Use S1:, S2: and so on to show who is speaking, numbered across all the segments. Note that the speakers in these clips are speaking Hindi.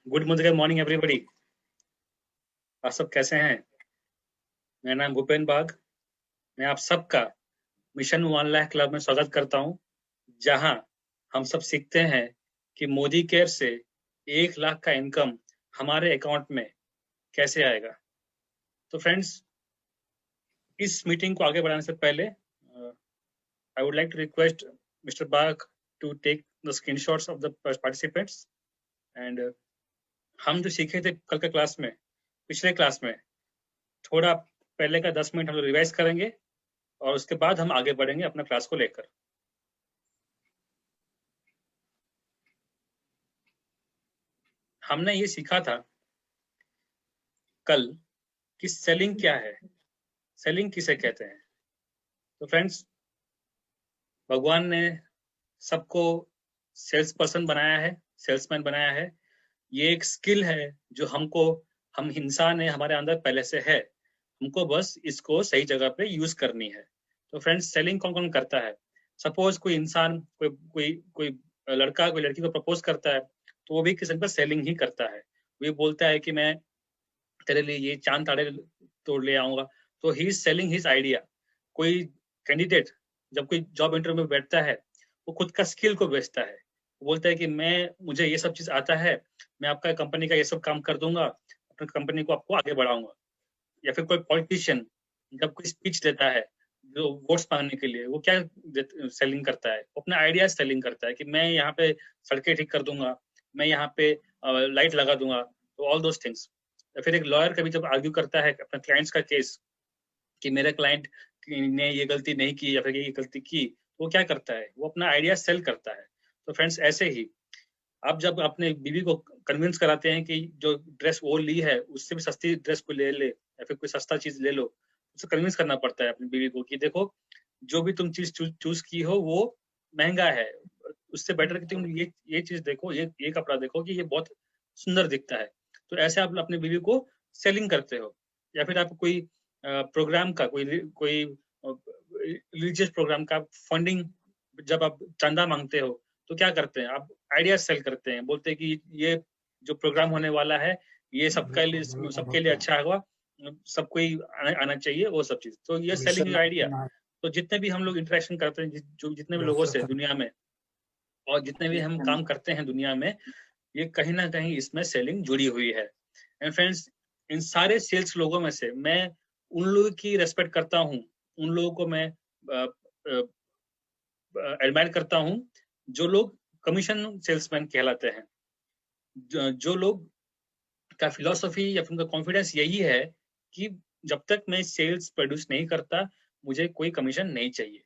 S1: Good morning everybody. आप सब कैसे हैं? मेरा नाम भूपेन बाग। मैं आप सबका मिशन 1 लाख क्लब में स्वागत करता हूं, जहां हम सब सीखते हैं कि मोदी केयर से 1 लाख का इनकम हमारे अकाउंट में कैसे आएगा। तो फ्रेंड्स, इस मीटिंग को आगे बढ़ाने से पहले I would like to request mister Bag to take the screenshots of the participants. And हम जो सीखे थे कल के क्लास में, पिछले क्लास में, थोड़ा पहले का 10 मिनट हम लोग रिवाइज करेंगे और उसके बाद हम आगे बढ़ेंगे अपना क्लास को लेकर। हमने ये सीखा था कल कि सेलिंग क्या है, सेलिंग किसे कहते हैं। तो फ्रेंड्स, भगवान ने सबको सेल्स पर्सन बनाया है, सेल्समैन बनाया है। ये एक स्किल है जो हम इंसान है, हमारे अंदर पहले से है, हमको बस इसको सही जगह पे यूज करनी है। तो फ्रेंड्स, सेलिंग कौन कौन करता है? सपोज कोई इंसान, कोई कोई कोई लड़का कोई लड़की को प्रपोज करता है, तो वो भी किसी पर सेलिंग ही करता है। वो ये बोलता है कि मैं तेरे लिए ये चांद तारे तोड़ ले आऊंगा। तो he is selling his idea. कोई कैंडिडेट जब कोई जॉब इंटरव्यू में बैठता है, वो खुद का स्किल को बेचता है। वो बोलता है कि मुझे ये सब चीज आता है, मैं आपका कंपनी का ये सब काम कर दूंगा, अपनी कंपनी को आपको आगे बढ़ाऊंगा। या फिर कोई पॉलिटिशियन जब कोई स्पीच देता है जो वोट्स मांगने के लिए, वो क्या सेलिंग करता है? वो अपना आइडिया सेलिंग करता है कि मैं यहाँ पे सड़कें ठीक कर दूंगा, मैं यहाँ पे लाइट लगा दूंगा। तो ऑल दोस थिंग्स। या फिर एक लॉयर कभी जब आर्ग्यू करता है अपने क्लाइंट्स का केस कि मेरे क्लाइंट ने ये गलती नहीं की या फिर ये गलती की, तो वो क्या करता है? वो अपना आइडिया सेल करता है। तो फ्रेंड्स, ऐसे ही आप जब अपने बीवी को कन्विंस कराते हैं कि जो ड्रेस वो ली है उससे भी सस्ती ड्रेस को ले ले या फिर कोई सस्ता चीज ले लो, उसे कन्विंस करना पड़ता है अपनी बीवी को कि देखो, जो भी तुम चीज चूज की हो वो महंगा है, उससे बेटर कि तुम ये चीज देखो, ये कपड़ा देखो कि ये बहुत सुंदर दिखता है। तो ऐसे आप अपनी बीवी को सेलिंग करते हो। या फिर आप कोई प्रोग्राम का, कोई कोई रिलीजियस प्रोग्राम का फंडिंग, जब आप चंदा मांगते हो, तो क्या करते हैं? आप आइडिया सेल करते हैं, बोलते हैं कि ये जो प्रोग्राम होने वाला है ये सबके लिए अच्छा होगा, सबको ही आना चाहिए, वो सब चीज। तो ये सेलिंग आइडिया। तो जितने भी हम लोग इंटरेक्शन करते हैं जो जितने भी लोगों से दुनिया में, और जितने भी हम काम करते हैं दुनिया में, ये कहीं ना कहीं इसमें सेलिंग जुड़ी हुई है। एंड फ्रेंड्स, इन सारे सेल्स लोगों में से मैं उन लोगों की रेस्पेक्ट करता हूँ, उन लोगों को मैं एडमायर करता हूँ जो लोग कमीशन सेल्समैन कहलाते हैं। जो लोग का फिलॉसफी या फिर उनका कॉन्फिडेंस यही है कि जब तक मैं सेल्स प्रोड्यूस नहीं करता, मुझे कोई कमीशन नहीं चाहिए।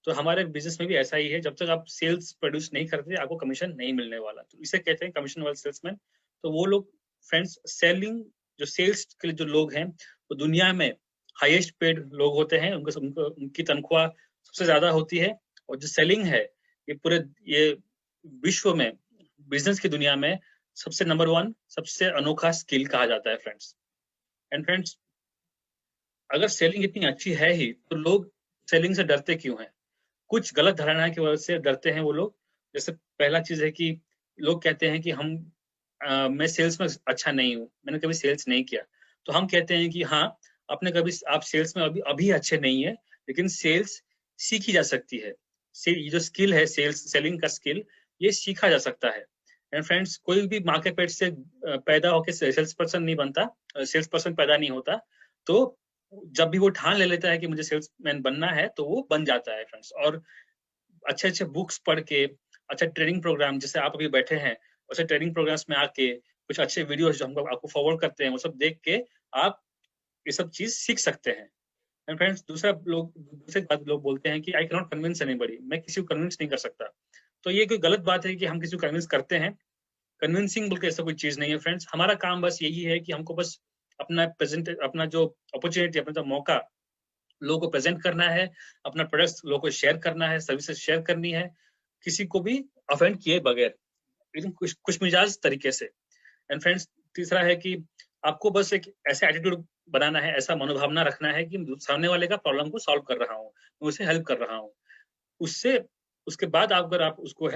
S1: तो हमारे बिजनेस में भी ऐसा ही है, जब तक आप सेल्स प्रोड्यूस नहीं करते आपको कमीशन नहीं मिलने वाला। तो इसे कहते हैं कमीशन वाले सेल्समैन। तो वो लोग फ्रेंड्स, सेलिंग जो सेल्स के लिए जो लोग हैं, वो दुनिया में हाईएस्ट पेड लोग होते हैं, उनकी तनख्वाह सबसे ज्यादा होती है। और जो सेलिंग है, ये विश्व में, बिजनेस की दुनिया में सबसे नंबर 1, सबसे अनोखा स्किल कहा जाता है फ्रेंड्स। एंड फ्रेंड्स, अगर सेलिंग इतनी अच्छी है ही, तो लोग सेलिंग से डरते क्यों हैं? कुछ गलत धारणा की वजह से डरते हैं वो लोग। जैसे पहला चीज है कि लोग कहते हैं कि मैं सेल्स में अच्छा नहीं हूँ, मैंने कभी सेल्स नहीं किया। तो हम कहते हैं कि हाँ, आपने कभी आप सेल्स में अभी अभी अच्छे नहीं है, लेकिन सेल्स सीखी जा सकती है। ये जो स्किल है, सेलिंग का स्किल, ये सीखा जा सकता है। एंड फ्रेंड्स, कोई भी माँ के पेट से पैदा होकर सेल्स पर्सन नहीं बनता, सेल्स पर्सन पैदा नहीं होता। तो जब भी वो ठान ले लेता है कि मुझे सेल्समैन बनना है, तो वो बन जाता है फ्रेंड्स। और अच्छे अच्छे बुक्स पढ़ के, अच्छा ट्रेनिंग प्रोग्राम जैसे आप अभी बैठे हैं, वैसे ट्रेनिंग प्रोग्राम्स में आके कुछ अच्छे वीडियोस जो हमको आपको फॉरवर्ड करते हैं, वो सब देख के आप ये सब चीज सीख सकते हैं। एंड फ्रेंड्स, दूसरी बात, लोग बोलते हैं कि I can not convince anybody, मैं किसी को कन्विंस नहीं कर सकता। तो ये कोई गलत बात है कि हम किसी को कन्विंस करते हैं। कन्विंसिंग बोल के ऐसा कोई चीज नहीं है फ्रेंड्स। हमारा काम बस यही है कि हमको बस अपना जो अपॉर्चुनिटी, अपना जो मौका लोगों को प्रेजेंट करना है, अपना प्रोडक्ट्स लोगों को शेयर करना है, सर्विसेज शेयर करनी है, किसी को भी ऑफेंड किए बगैर, लेकिन कुछ मिजाज तरीके से। एंड फ्रेंड्स, तीसरा है कि आपको बस एक ऐसा एटीट्यूड बनाना है, ऐसा मनोभावना रखना है कि सामने वाले का प्रॉब्लम को सॉल्व कर रहा हूँ, मैं उसे हेल्प कर रहा हूँ। उससे उसके बाद अगर आप उसको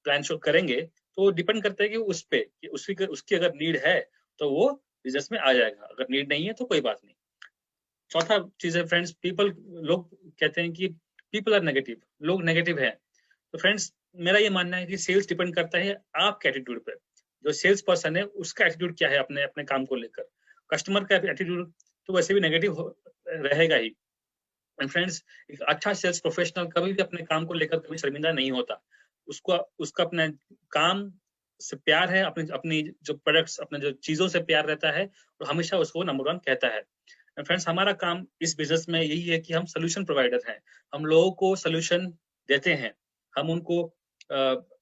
S1: प्लान शो करेंगे, तो डिपेंड करता है कि उस पे कि उसकी अगर नीड है तो वो बिजनेस में आ जाएगा, अगर नीड नहीं है तो कोई बात नहीं। चौथा चीज है फ्रेंड्स, लोग कहते हैं कि पीपल आर नेगेटिव, लोग नेगेटिव हैं। तो फ्रेंड्स मेरा ये मानना है कि सेल्स डिपेंड करता है आपके एटीट्यूड पे। जो सेल्स पर्सन है उसका एटीट्यूड क्या है अपने अपने काम को लेकर, कस्टमर का एटीट्यूड तो वैसे भी नेगेटिव रहेगा ही। एंड फ्रेंड्स एक अच्छा सेल्स प्रोफेशनल कभी भी अपने काम को लेकर कभी शर्मिंदा नहीं होता। उसको उसका अपने काम से प्यार है, अपनी अपनी जो प्रोडक्ट्स अपने जो चीजों से प्यार रहता है, और हमेशा उसको नंबर 1 कहता है। एंड फ्रेंड्स हमारा काम इस बिजनेस में यही है कि हम सोल्यूशन प्रोवाइडर हैं। हम लोगों को सोल्यूशन देते हैं, हम उनको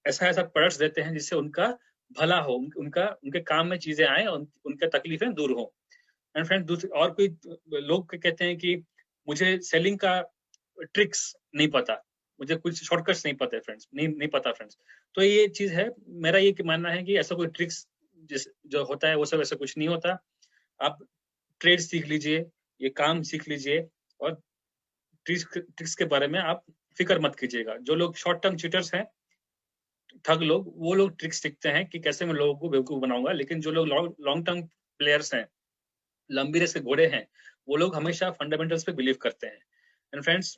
S1: ऐसा ऐसा प्रोडक्ट्स देते हैं जिससे उनका भला हो, उनका उनके काम में चीजें आए और उनके तकलीफें दूर हो। एंड फ्रेंड्स दूसरी और कोई लोग कहते हैं कि मुझे सेलिंग का ट्रिक्स नहीं पता, मुझे कुछ शॉर्टकट्स नहीं पता है फ्रेंड्स, नहीं पता फ्रेंड्स। तो ये चीज है, मेरा ये मानना है कि ऐसा कोई ट्रिक्स जिस जो होता है वो सब ऐसा कुछ नहीं होता। आप ट्रेड सीख लीजिए, ये काम सीख लीजिए, और ट्रिक्स ट्रिक्स के बारे में आप फिक्र मत कीजिएगा। जो लोग शॉर्ट टर्म चीटर्स हैं, ठग लोग, वो लोग ट्रिक्स सीखते हैं कि कैसे मैं लोगों को बेवकूफ बनाऊंगा, लेकिन जो लोग लॉन्ग टर्म प्लेयर्स हैं, लंबी रेस के घोड़े हैं, वो लोग हमेशा फंडामेंटल्स पे बिलीव करते हैं। एंड फ्रेंड्स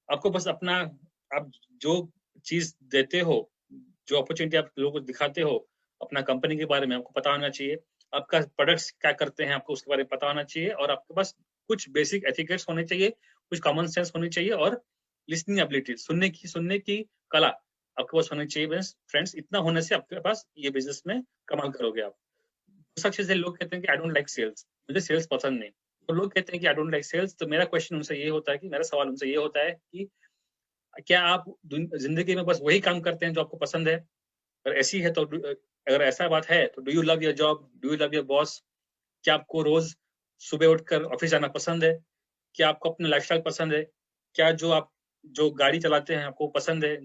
S1: आपको बस अपना, आप जो चीज देते हो, जो अपॉर्चुनिटी आप लोगों को दिखाते हो अपना कंपनी के बारे में, आपको पता होना चाहिए। आपका प्रोडक्ट्स क्या करते हैं आपको उसके बारे में पता होना चाहिए, और आपके पास कुछ बेसिक एथिकेट्स होने चाहिए, कुछ कॉमन सेंस होनी चाहिए, और लिसनिंग एबिलिटी, सुनने की कला आपके पास होनी चाहिए। बस फ्रेंड्स इतना होने से आपके पास ये बिजनेस में कमाल करोगे आप। दूसरा चीज है, लोग कहते हैं कि आई डोंट लाइक सेल्स, मुझे सेल्स पसंद नहीं। तो लोग कहते हैं कि आई डोंट लाइक सेल्स, तो मेरा क्वेश्चन उनसे ये होता है कि मेरा सवाल उनसे ये होता है कि क्या आप जिंदगी में बस वही काम करते हैं जो आपको पसंद है? अगर ऐसी है तो अगर ऐसा बात है तो do you love your job, do you love your boss? क्या आपको रोज सुबह उठकर ऑफिस जाना पसंद है? क्या आपको अपना लाइफस्टाइल पसंद है? क्या जो गाड़ी चलाते हैं आपको पसंद है?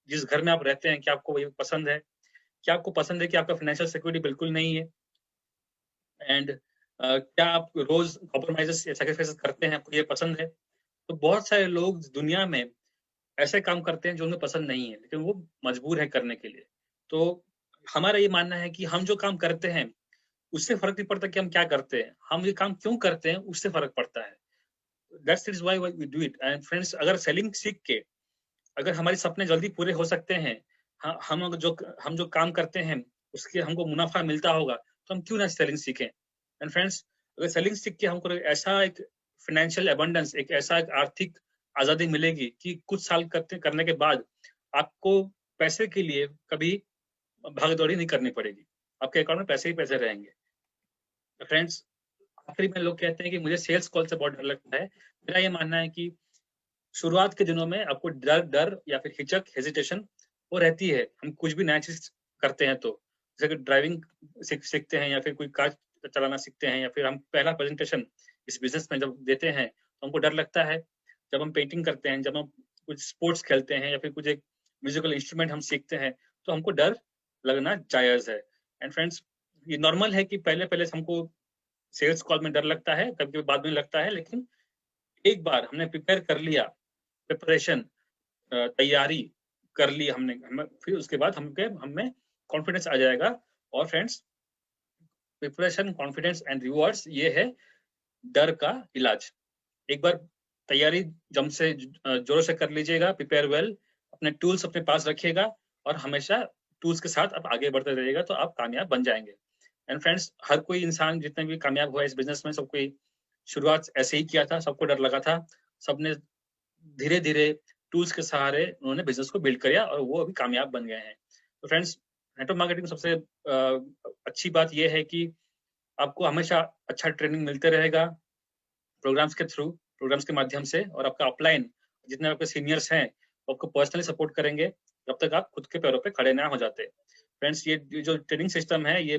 S1: जिस घर में आप रहते हैं क्या आपको वही पसंद है? क्या आपको पसंद है कि आपका फाइनेंशियल सिक्योरिटी बिल्कुल नहीं है? एंड क्या आप रोज कॉम्प्रोमाइजेस या सैक्रिफाइसेस करते हैं, आपको ये पसंद है? तो बहुत सारे लोग दुनिया में ऐसे काम करते हैं जो उन्हें पसंद नहीं है, लेकिन वो मजबूर है करने के लिए। तो हमारा ये मानना है कि हम जो काम करते हैं उससे फर्क नहीं पड़ता कि हम क्या करते हैं, हम ये काम क्यों करते हैं उससे फर्क पड़ता है। That's is why we do it. And friends अगर सेलिंग सीख के अगर हमारे सपने जल्दी पूरे हो सकते हैं, हम जो काम करते हैं उसके हमको मुनाफा मिलता होगा, तो हम क्यों ना सेलिंग सीखें। एंड फ्रेंड्स अगर सेलिंग सीख के हमको ऐसा एक फाइनेंशियल एबंडेंस, एक ऐसा एक आर्थिक आजादी मिलेगी कि कुछ साल करने के बाद आपको पैसे के लिए कभी भाग दौड़ी नहीं करनी पड़ेगी, आपके अकाउंट में पैसे ही पैसे रहेंगे। फ्रेंड्स आखिरी में लोग कहते हैं कि मुझे सेल्स कॉल से बहुत डर लगता है। मेरा ये मानना है कि शुरुआत के दिनों में आपको डर डर या फिर हिचक, हेजिटेशन वो रहती है। हम कुछ भी नया चीज करते हैं तो जैसे कि ड्राइविंग सीखते हैं, या फिर कोई कार चलाना सीखते हैं, या फिर हम पहला प्रेजेंटेशन इस बिजनेस में जब देते हैं तो हमको डर लगता है। जब हम पेंटिंग करते हैं, जब हम कुछ स्पोर्ट्स खेलते हैं, या फिर कुछ एक म्यूजिकल इंस्ट्रूमेंट हम सीखते हैं, तो हमको डर लगना जायज है। एंड फ्रेंड्स ये नॉर्मल है कि पहले पहले हमको सेल्स कॉल में डर लगता है, कभी कभी बाद में लगता है, लेकिन एक बार हमने प्रिपेयर कर लिया, प्रिपरेशन तैयारी कर ली हमने, फिर उसके बाद हमें कॉन्फिडेंस आ जाएगा। और friends preparation, confidence and rewards ये है डर का इलाज। एक बार तैयारी जम से जोरों से कर लीजिएगा, प्रिपेयर वेल, अपने टूल्स अपने पास रखिएगा, और हमेशा टूल्स के साथ आप आगे बढ़ते रहिएगा तो आप कामयाब बन जाएंगे। एंड फ्रेंड्स हर कोई इंसान जितने भी कामयाब हुआ इस बिजनेस में, सब कोई शुरुआत ऐसे ही किया था, सबको डर लगा था, सबने धीरे धीरे टूल्स के सहारे उन्होंने बिजनेस को बिल्ड किया और वो अभी कामयाब बन गए हैं। तो फ्रेंड्स नेटवर्क मार्केटिंग सबसे अच्छी बात यह है कि आपको हमेशा अच्छा ट्रेनिंग मिलते रहेगा प्रोग्राम्स के थ्रू, प्रोग्राम्स के माध्यम से, और आपका अपलाइन जितने आपके सीनियर्स हैं वो आपको पर्सनली सपोर्ट करेंगे जब तक आप खुद के पैरों पे खड़े ना हो जाते। फ्रेंड्स ये जो ट्रेनिंग सिस्टम है ये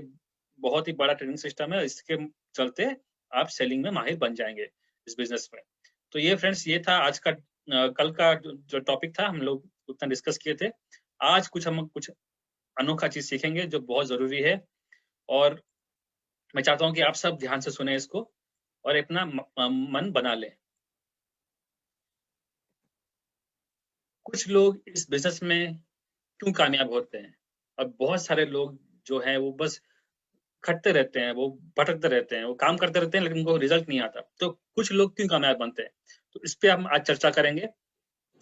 S1: बहुत ही बड़ा ट्रेनिंग सिस्टम है, इसके चलते आप सेलिंग में माहिर बन जाएंगे इस बिजनेस में। तो ये फ्रेंड्स ये था आज का कल का जो टॉपिक था हम लोग उतना डिस्कस किए थे। आज हम कुछ अनोखा चीज सीखेंगे जो बहुत जरूरी है, और मैं चाहता हूँ कि आप सब ध्यान से सुने इसको और अपना मन बना लें। कुछ लोग इस बिजनेस में क्यों कामयाब होते हैं? अब बहुत सारे लोग जो हैं वो बस खटते रहते हैं, वो भटकते रहते हैं, वो काम करते रहते हैं लेकिन उनको रिजल्ट नहीं आता। तो कुछ लोग क्यों कामयाब बनते हैं? तो इस पे हम आज चर्चा करेंगे।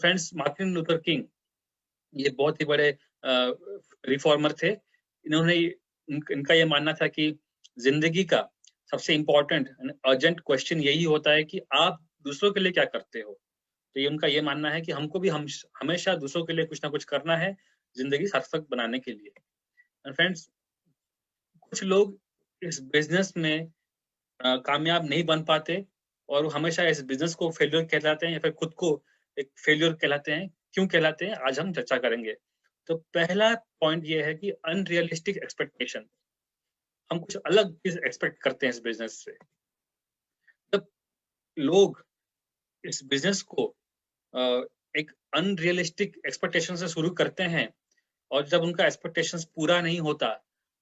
S1: फ्रेंड्स, मार्टिन लूथर किंग ये बहुत ही बड़े रिफॉर्मर थे। इन्होंने इनका ये मानना था कि जिंदगी का सबसे इम्पोर्टेंट अर्जेंट क्वेश्चन यही होता है कि आप दूसरों के लिए क्या करते हो। तो ये उनका ये मानना है कि हमको भी हमेशा दूसरों के लिए कुछ ना कुछ करना है जिंदगी सार्थक बनाने के लिए। फ्रेंड्स, कुछ लोग इस बिजनेस में कामयाब नहीं बन पाते और वो हमेशा इस बिजनेस को फेलियर कहलाते हैं या फिर खुद को एक फेलियर कहलाते हैं। क्यों कहलाते हैं, आज हम चर्चा करेंगे। तो पहला पॉइंट ये है कि अनरियलिस्टिक एक्सपेक्टेशन। हम कुछ अलग चीज एक्सपेक्ट करते हैं इस बिजनेस से। जब लोग इस बिजनेस को अ, एक अनरियलिस्टिक एक्सपेक्टेशन से शुरू करते हैं और जब उनका एक्सपेक्टेशंस पूरा नहीं होता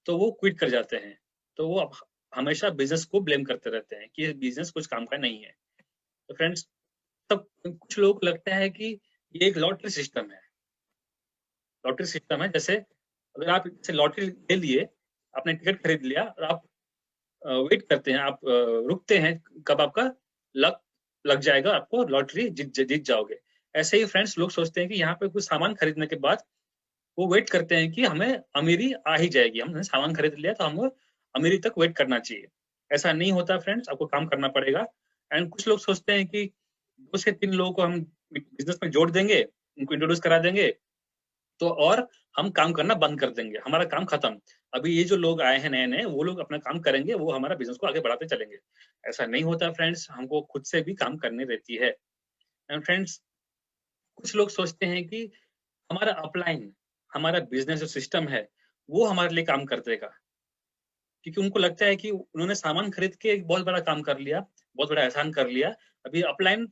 S1: तो वो क्विट कर जाते हैं। तो वो अब हमेशा बिजनेस को ब्लेम करते रहते हैं कि ये बिजनेस कुछ काम का नहीं है। तो फ्रेंड्स, तब कुछ लोगों को लगता है कि ये एक लॉटरी सिस्टम है। लॉटरी सिस्टम है, जैसे अगर आप जैसे लॉटरी ले लिए, आपने टिकट खरीद लिया और आप वेट करते हैं, आप रुकते हैं कब आपका लक लग जाएगा, आपको लॉटरी जीत जाओगे। ऐसे ही फ्रेंड्स, लोग सोचते हैं कि यहाँ पे कुछ सामान खरीदने के बाद वो वेट करते हैं कि हमें अमीरी आ ही जाएगी, हमने सामान खरीद लिया तो हमको अमीरी तक वेट करना चाहिए। ऐसा नहीं होता फ्रेंड्स, आपको काम करना पड़ेगा। एंड कुछ लोग सोचते हैं कि 2 से 3 लोगों को हम बिजनेस में जोड़ देंगे, उनको इंट्रोड्यूस करा देंगे तो और हम काम करना बंद कर देंगे, हमारा काम खत्म। अभी ये जो लोग आए हैं नए नए, वो लोग अपना काम करेंगे, वो हमारा बिजनेस को आगे बढ़ाते चलेंगे। ऐसा नहीं होता फ्रेंड्स, हमको खुद से भी काम करनी रहती है। एंड फ्रेंड्स, कुछ लोग सोचते हैं कि हमारा अपलाइन, हमारा बिजनेस जो सिस्टम है वो हमारे लिए काम कर देगा, क्योंकि उनको लगता है कि उन्होंने सामान खरीद के एक बहुत बड़ा काम कर लिया, बहुत बड़ा एहसान कर लिया। अभी अपलाइन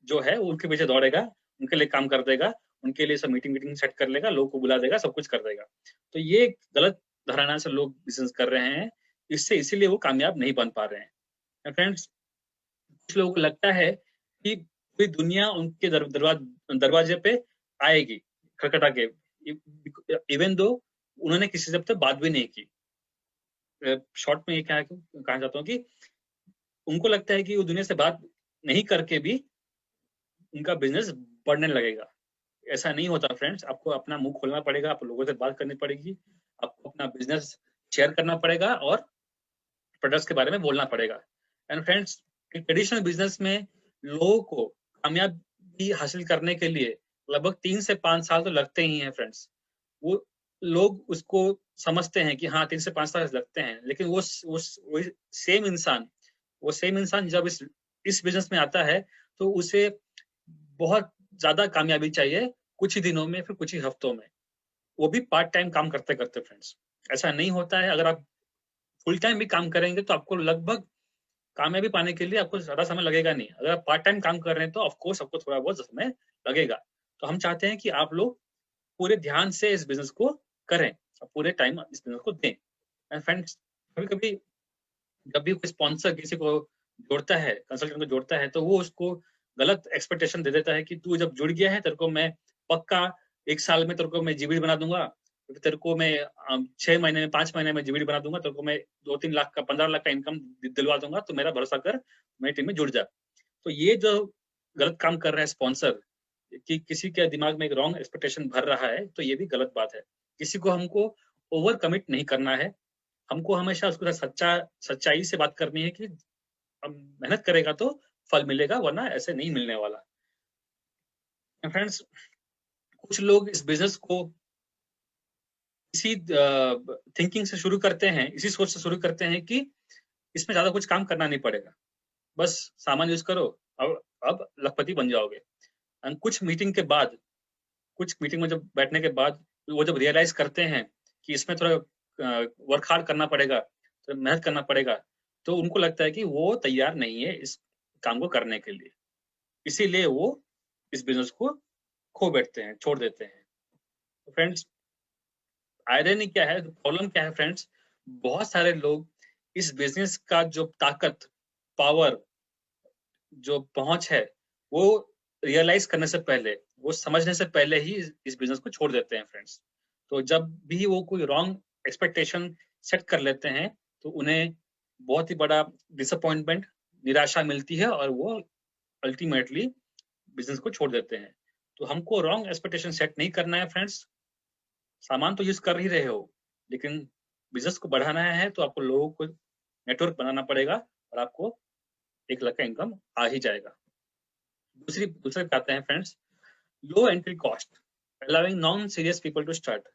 S1: जो है वो उनके पीछे दौड़ेगा, उनके लिए काम कर देगा, उनके लिए सब मीटिंग मीटिंग सेट कर लेगा, लोगों को बुला देगा, सब कुछ कर देगा। तो ये एक गलत धारणा से लोग बिजनेस कर रहे हैं, इससे इसीलिए वो कामयाब नहीं बन पा रहे हैं। फ्रेंड्स, कुछ लोगों को लगता है कि पूरी दुनिया उनके दरवाजे पे आएगी खटखटा के, इवन दो उन्होंने किसी से अब तक बात भी नहीं की। शॉर्ट में ये क्या कहना चाहता हूँ कि उनको लगता है कि वो दुनिया से बात नहीं करके भी उनका बिजनेस बढ़ने लगेगा। ऐसा नहीं होता फ्रेंड्स, आपको अपना मुंह खोलना पड़ेगा, आपको लोगों से बात करनी पड़ेगी, आपको अपना बिजनेस शेयर करना पड़ेगा और प्रोडक्ट्स के बारे में बोलना पड़ेगा। एंड फ्रेंड्स, ट्रेडिशनल बिजनेस में लोगों को कामयाबी हासिल करने के लिए लगभग 3 से 5 साल तो लगते ही हैं फ्रेंड्स। वो लोग उसको समझते हैं कि हाँ 3 से 5 साल लगते हैं, लेकिन वो सेम इंसान जब इस बिजनेस में आता है तो उसे बहुत ज्यादा कामयाबी चाहिए, कुछ ही दिनों में, फिर कुछ ही हफ्तों में, वो भी पार्ट टाइम काम करते करते फ्रेंड्स। ऐसा नहीं होता है, अगर आप फुल टाइम भी काम करेंगे तो आपको लगभग कामयाबी पाने के लिए आपको ज्यादा समय लगेगा नहीं। अगर आप पार्ट टाइम काम कर रहे हैं तो ऑफ कोर्स आपको थोड़ा बहुत समय लगेगा। तो हम चाहते हैं कि आप लोग पूरे ध्यान से इस बिजनेस को करें और पूरे टाइम इस बिजनेस को दें। एंड फ्रेंड्स, कभी कभी जब भी कोई स्पॉन्सर किसी को जोड़ता है, कंसल्टेंट को जोड़ता है, तो वो उसको गलत एक्सपेक्टेशन दे देता है कि तू जब जुड़ गया है तेरे को मैं पक्का 1 साल में तेरे को मैं जीबीडी बना दूंगा, फिर तेरे को मैं 6 महीने में 5 महीने में जीबीडी बना दूंगा, तेरे को मैं 2-3 लाख का 15 लाख का इनकम दिलवा दूंगा, तो मेरा भरोसा कर, मेरी टीम में जुड़ जा। तो ये जो गलत काम कर रहा है स्पॉन्सर, कि किसी के दिमाग में एक रॉन्ग एक्सपेक्टेशन भर रहा है, तो ये भी गलत बात है। किसी को हमको ओवर कमिट नहीं करना है, हमको हमेशा उसके साथ सच्चाई से बात करनी है कि हम मेहनत करेगा तो फल मिलेगा, वरना ऐसे नहीं मिलने वाला। फ्रेंड्स, कुछ लोग इस बिजनेस को इसी थिंकिंग से शुरू करते हैं, इसी सोच से शुरू करते हैं कि इसमें ज्यादा कुछ काम करना नहीं पड़ेगा, बस सामान यूज करो, अब लखपति बन जाओगे। एंड कुछ मीटिंग में जब बैठने के बाद वो जब रियलाइज करते हैं कि इसमें थोड़ा वर्क हार्ड करना पड़ेगा, तो मेहनत करना पड़ेगा, तो उनको लगता है कि वो तैयार नहीं है इस काम को करने के लिए, इसीलिए वो इस बिजनेस को खो बैठते हैं, छोड़ देते हैं। तो फ्रेंड्स, आयरनी क्या है, प्रॉब्लम क्या है फ्रेंड्स, बहुत सारे लोग इस बिजनेस का जो ताकत, पावर, जो पहुंच है, वो रियलाइज करने से पहले, वो समझने से पहले ही इस बिजनेस को छोड़ देते हैं फ्रेंड्स। तो जब भी वो कोई रॉन्ग एक्सपेक्टेशन सेट कर लेते हैं तो उन्हें बहुत ही बड़ा डिसअपॉइंटमेंट, निराशा मिलती है और वो अल्टीमेटली बिजनेस को छोड़ देते हैं। तो हमको रॉन्ग एक्सपेक्टेशन सेट नहीं करना है फ्रेंड्स। सामान तो यूज कर ही रहे हो, लेकिन बिजनेस को बढ़ाना है तो आपको लोगों को नेटवर्क बनाना पड़ेगा और आपको 1 लाख का इनकम आ ही जाएगा। दूसरे पे आते हैं friends, low entry cost allowing non serious people to start.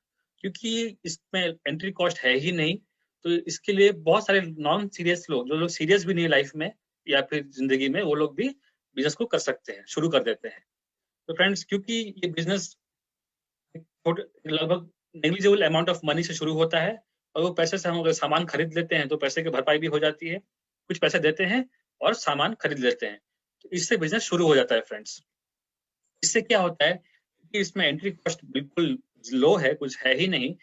S1: क्योंकि इसमें एंट्री कॉस्ट है ही नहीं, तो इसके लिए बहुत सारे नॉन सीरियस लोग, जो लोग सीरियस भी नहीं है लाइफ में या फिर जिंदगी में, वो लोग भी बिजनेस को कर सकते हैं, शुरू कर देते हैं। तो फ्रेंड्स, क्योंकि ये बिजनेस लगभग नेग्लिजिबल अमाउंट ऑफ मनी से शुरू होता है और वो पैसे से हम अगर सामान खरीद लेते हैं तो पैसे की भरपाई भी हो जाती है। कुछ पैसे देते हैं और सामान खरीद लेते हैं, तो इससे बिजनेस शुरू हो जाता है फ्रेंड्स। इससे क्या होता है कि इसमें एंट्री कॉस्ट बिल्कुल लो है, कुछ है ही नहीं,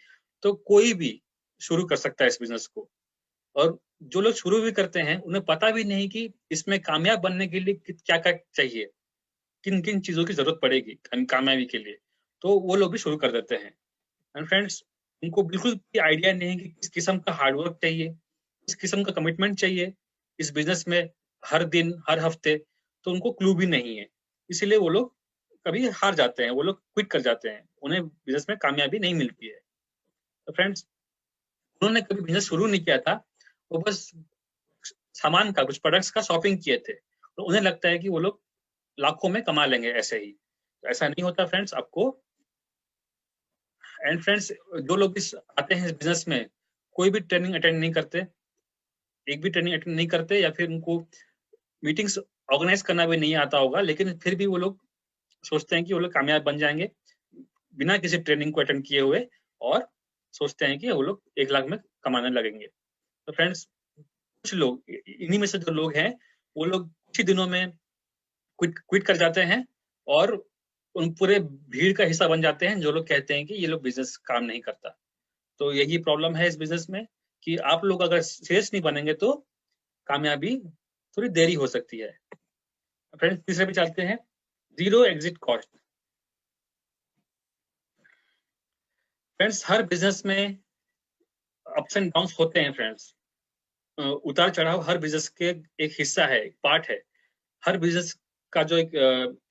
S1: तो कोई भी शुरू कर सकता है इस बिजनेस को। और जो लोग शुरू भी करते हैं उन्हें पता भी नहीं कि इसमें कामयाब बनने के लिए क्या क्या चाहिए, किन किन चीजों की जरूरत पड़ेगी कामयाबी के लिए, तो वो लोग भी शुरू कर देते हैं। एंड फ्रेंड्स, उनको बिल्कुल भी आइडिया नहीं है कि किस किस्म का हार्डवर्क चाहिए, किस किस्म का कमिटमेंट चाहिए इस बिजनेस में, हर दिन हर हफ्ते, तो उनको क्लू भी नहीं है। इसीलिए वो लोग कभी हार जाते हैं, वो लोग क्विट कर जाते हैं, उन्हें बिजनेस में कामयाबी नहीं मिलती है। तो फ्रेंड्स, उन्होंने कभी बिजनेस शुरू नहीं किया था, वो बस सामान का, कुछ प्रोडक्ट्स का शॉपिंग किए थे, तो उन्हें लगता है कि वो लोग लाखों में कमा लेंगे ऐसे ही। तो ऐसा नहीं होता फ्रेंड्स आपको। एंड फ्रेंड्स, जो लोग इस आते हैं इस बिजनेस में, कोई भी ट्रेनिंग अटेंड नहीं करते, एक भी ट्रेनिंग अटेंड नहीं करते, या फिर उनको मीटिंग्स ऑर्गेनाइज करना भी नहीं आता होगा, लेकिन फिर भी वो लोग सोचते हैं कि वो लोग कामयाब बन जाएंगे बिना किसी ट्रेनिंग को अटेंड किए हुए, और सोचते हैं कि वो लोग 1 लाख में कमाने लगेंगे। तो फ्रेंड्स, कुछ लोग, इन्हीं में से जो लोग हैं, वो लोग कुछ ही दिनों में क्विट कर जाते हैं और उन पूरे भीड़ का हिस्सा बन जाते हैं जो लोग कहते हैं कि ये लोग बिजनेस काम नहीं करता। तो यही प्रॉब्लम है इस बिजनेस में कि आप लोग अगर सीरियस नहीं बनेंगे तो कामयाबी थोड़ी देरी हो सकती है। फ्रेंड्स, तीसरे पे चलते हैं, जीरो एग्जिट कॉस्ट। फ्रेंड्स, हर बिजनेस में अप्स एंड डाउन्स होते हैं फ्रेंड्स। उतार चढ़ाव हर बिजनेस के एक हिस्सा है, एक पार्ट है। हर बिजनेस का जो एक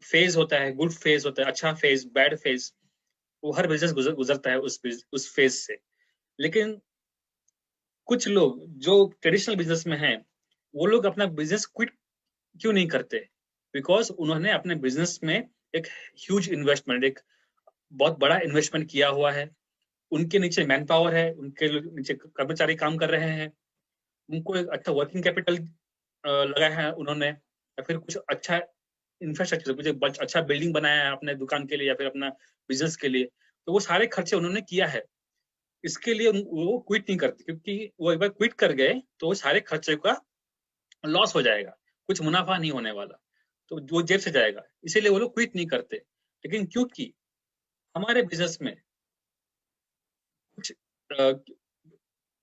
S1: फेज होता है, गुड फेज होता है, अच्छा फेज, बैड फेज, वो हर बिजनेस गुजरता है उस फेज से। लेकिन कुछ लोग जो ट्रेडिशनल बिजनेस में हैं, वो लोग अपना बिजनेस क्विट क्यों नहीं करते? बिकॉज उन्होंने अपने बिजनेस में एक ह्यूज इन्वेस्टमेंट, एक बहुत बड़ा इन्वेस्टमेंट किया हुआ है। उनके नीचे मैन पावर है, उनके नीचे कर्मचारी काम कर रहे हैं, उनको एक अच्छा वर्किंग कैपिटल लगाया है उन्होंने, या फिर कुछ अच्छा इंफ्रास्ट्रक्चर, कुछ एक अच्छा बिल्डिंग बनाया है अपने दुकान के लिए या फिर अपना बिजनेस के लिए। तो वो सारे खर्चे उन्होंने किया है, इसके लिए वो क्विट नहीं करते, क्योंकि वो एक बार क्विट कर गए तो वो सारे खर्चे का लॉस हो जाएगा, कुछ मुनाफा नहीं होने वाला, तो वो जेब से जाएगा, इसीलिए वो लोग क्विट नहीं करते। लेकिन क्योंकि हमारे बिजनेस में कुछ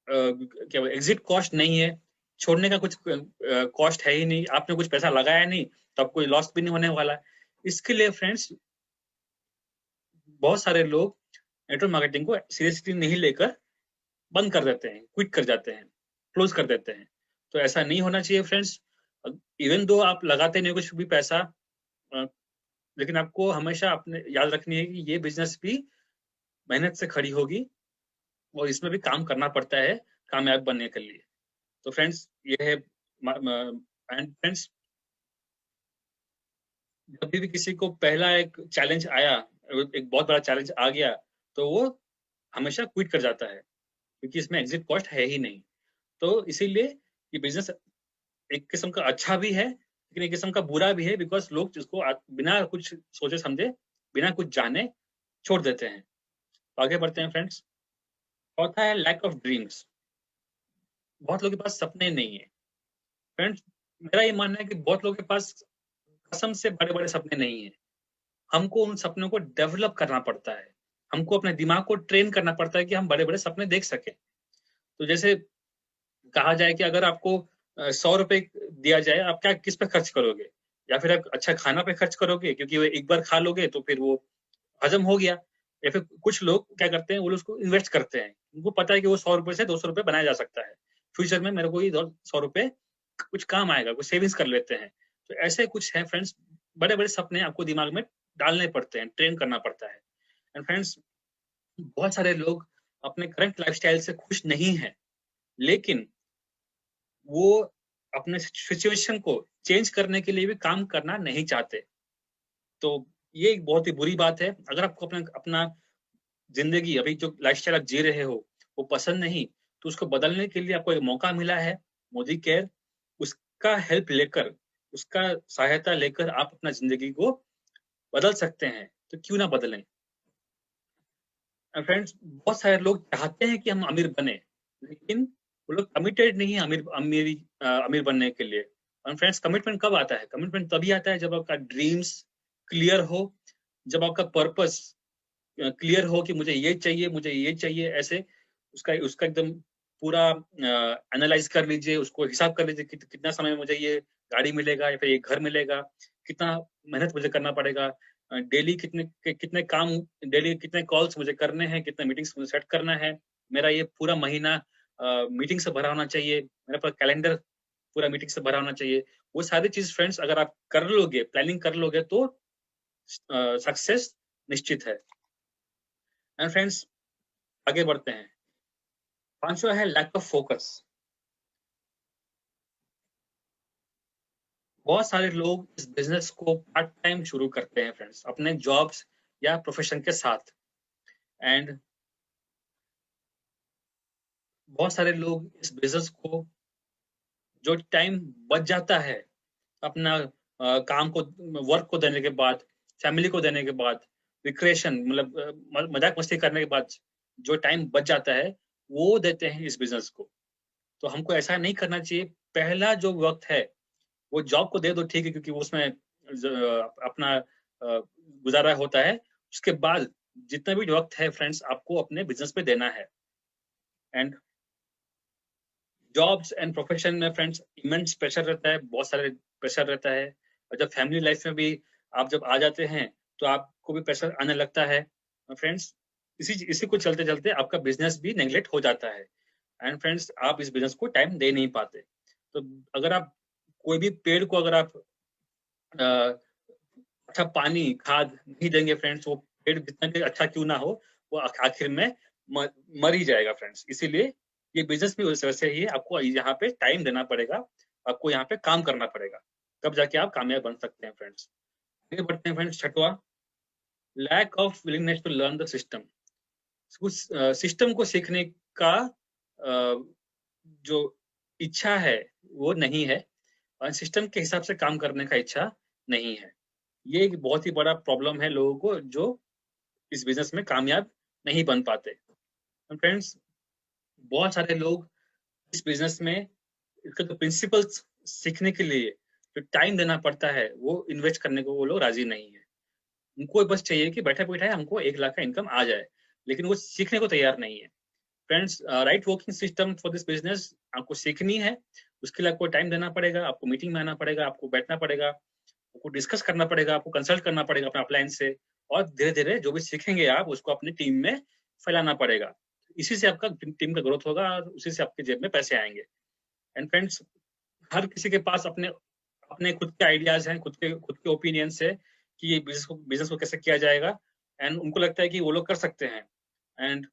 S1: क्या एग्जिट कॉस्ट नहीं है, छोड़ने का कुछ कॉस्ट है ही नहीं, आपने कुछ पैसा लगाया नहीं तो आपको लॉस भी नहीं होने वाला है। इसके लिए फ्रेंड्स, बहुत सारे लोग नेटवर्क मार्केटिंग को सीरियसली नहीं लेकर बंद कर देते हैं, क्विट कर जाते हैं, क्लोज कर देते हैं। तो ऐसा नहीं होना चाहिए फ्रेंड्स। इवन दो आप लगाते नहीं कुछ भी पैसा, लेकिन आपको हमेशा अपने याद रखनी है कि ये बिजनेस भी मेहनत से खड़ी होगी और इसमें भी काम करना पड़ता है कामयाब बनने के लिए। तो फ्रेंड्स, ये है। एंड फ्रेंड्स, जब भी किसी को पहला एक चैलेंज आया, एक बहुत बड़ा चैलेंज आ गया, तो वो हमेशा क्विट कर जाता है, क्योंकि इसमें एग्जिट कॉस्ट है ही नहीं। तो इसीलिए ये बिजनेस एक किस्म का अच्छा भी है, लेकिन एक किस्म का बुरा भी है, बिकॉज लोग जिसको बिना कुछ सोचे समझे, बिना कुछ जाने छोड़ देते हैं। तो आगे बढ़ते हैं फ्रेंड्स। चौथा है लैक ऑफ ड्रीम्स। बहुत लोगों के पास सपने नहीं है फ्रेंड्स। मेरा ये मानना है कि बहुत लोगों के पास कसम से बड़े बड़े सपने नहीं है। हमको उन सपनों को डेवलप करना पड़ता है, हमको अपने दिमाग को ट्रेन करना पड़ता है कि हम बड़े बड़े सपने देख सके। तो जैसे कहा जाए कि अगर आपको 100 रुपए दिया जाए, आप क्या किस पे खर्च करोगे? या फिर आप अच्छा खाना पे खर्च करोगे, क्योंकि वो एक बार खा लोगे तो फिर वो हजम हो गया, या फिर कुछ लोग क्या करते हैं, वो लोग उसको इन्वेस्ट करते हैं, उनको पता है कि वो 100 रुपए से 200 रुपए बनाया जा सकता है, फ्यूचर में मेरे को ये 100 रुपए कुछ काम आएगा, कुछ सेविंग्स कर लेते हैं। तो ऐसे कुछ है फ्रेंड्स, बड़े बड़े सपने आपको दिमाग में डालने पड़ते हैं, ट्रेन करना पड़ता है। एंड फ्रेंड्स, बहुत सारे लोग अपने करंट लाइफस्टाइल से खुश नहीं है, लेकिन वो अपने सिचुएशन को चेंज करने के लिए भी काम करना नहीं चाहते। तो ये एक बहुत ही बुरी बात है। अगर आपको अपना अपना जिंदगी, अभी जो लाइफस्टाइल आप जी रहे हो, वो पसंद नहीं, तो उसको बदलने के लिए आपको एक मौका मिला है, मोदी केयर। उसका हेल्प लेकर, उसका सहायता लेकर आप अपना जिंदगी को बदल सकते हैं, तो क्यों ना बदलें। फ्रेंड्स, बहुत सारे लोग चाहते हैं कि हम अमीर बने, लेकिन वो लोग कमिटेड नहीं है अमीर बनने के लिए। और फ्रेंड्स, कमिटमेंट कब आता है? कमिटमेंट तभी आता है जब आपका ड्रीम्स क्लियर हो, जब आपका पर्पस क्लियर हो कि मुझे ये चाहिए, मुझे ये चाहिए, ऐसे उसका उसका एकदम पूरा एनालाइज कर लीजिए, उसको हिसाब कर लीजिए कि कितना समय में मुझे ये गाड़ी मिलेगा या फिर ये घर मिलेगा, कितना मेहनत मुझे करना पड़ेगा, डेली कितने काम, डेली कितने कॉल्स मुझे करने हैं, कितने मीटिंग्स मुझे सेट करना है, मेरा ये पूरा महीना मीटिंग से भरा होना चाहिए, मेरा पूरा कैलेंडर पूरा मीटिंग से भरा होना चाहिए। वो सारी चीज फ्रेंड्स अगर आप कर लोगे, प्लानिंग कर लोगे, तो सक्सेस निश्चित है। एंड फ्रेंड्स, आगे बढ़ते हैं। पांचवा है लैक ऑफ फोकस। बहुत सारे लोग इस बिजनेस को पार्ट टाइम शुरू करते हैं फ्रेंड्स, अपने जॉब्स या प्रोफेशन के साथ। एंड बहुत सारे लोग इस बिजनेस को, जो टाइम बच जाता है अपना काम को, वर्क को देने के बाद, फैमिली को देने के बाद, रिक्रिएशन मतलब मजाक मस्ती करने के बाद, जो टाइम बच जाता है, वो देते हैं इस बिजनेस को। तो हमको ऐसा नहीं करना चाहिए। पहला जो वक्त है, वो जॉब को दे दो, ठीक है, क्योंकि उसमें अपना गुजारा होता है। उसके बाद जितना भी वक्त है फ्रेंड्स, आपको अपने बिजनेस पे देना है। एंड जॉब्स एंड प्रोफेशन में फ्रेंड्स इमेंस प्रेशर रहता है, बहुत सारे प्रेशर रहता है। और जब फैमिली लाइफ में भी आप जब आ जाते हैं, तो आपको भी प्रेशर आने लगता है फ्रेंड्स। इसी इसी को चलते चलते आपका बिजनेस भी नेग्लेक्ट हो जाता है। एंड फ्रेंड्स, आप इस बिजनेस को टाइम दे नहीं पाते। तो अगर आप कोई भी पेड़ को अगर आप अच्छा पानी खाद नहीं देंगे फ्रेंड्स, वो पेड़ जितना भी अच्छा क्यों ना हो, वो आखिर में मर ही जाएगा फ्रेंड्स। इसीलिए ये बिजनेस भी उस वैसे ही है, आपको यहाँ पे टाइम देना पड़ेगा, आपको यहाँ पे काम करना पड़ेगा, तब जाके आप कामयाब बन सकते हैं फ्रेंड्स। आगे बढ़ते हैं फ्रेंड्स। छठवा, lack of willingness to learn the system. उस सिस्टम को सीखने का जो इच्छा है, वो नहीं है, और सिस्टम के हिसाब से काम करने का इच्छा नहीं है। ये एक बहुत ही बड़ा प्रॉब्लम है लोगों को, जो इस बिजनेस में कामयाब नहीं बन पाते। फ्रेंड्स, बहुत सारे लोग इस बिजनेस में इसका जो प्रिंसिपल्स सीखने के लिए जो टाइम देना पड़ता है, वो इन्वेस्ट करने को वो लोग राजी नहीं है। उनको बस चाहिए कि बैठा बैठा हमको 1 लाख का इनकम आ जाए, लेकिन वो सीखने को तैयार नहीं है। Friends, right working system for this business आपको सीखनी है। उसके लिए आपको टाइम देना पड़ेगा, आपको मीटिंग में आना पड़ेगा, आपको बैठना पड़ेगा, आपको डिस्कस करना पड़ेगा, आपको कंसल्ट करना पड़ेगा अपना अपलाइन से, और धीरे धीरे जो भी सीखेंगे आप, उसको अपनी टीम में फैलाना पड़ेगा। इसी से आपका टीम का ग्रोथ होगा, और उसी से आपके जेब में पैसे आएंगे। एंड फ्रेंड्स, हर किसी के पास अपने अपने खुद के आइडियाज हैं, खुद के ओपिनियंस है कि ये बिजनेस को कैसे किया जाएगा। एंड उनको लगता है कि वो लोग कर सकते हैं। एंड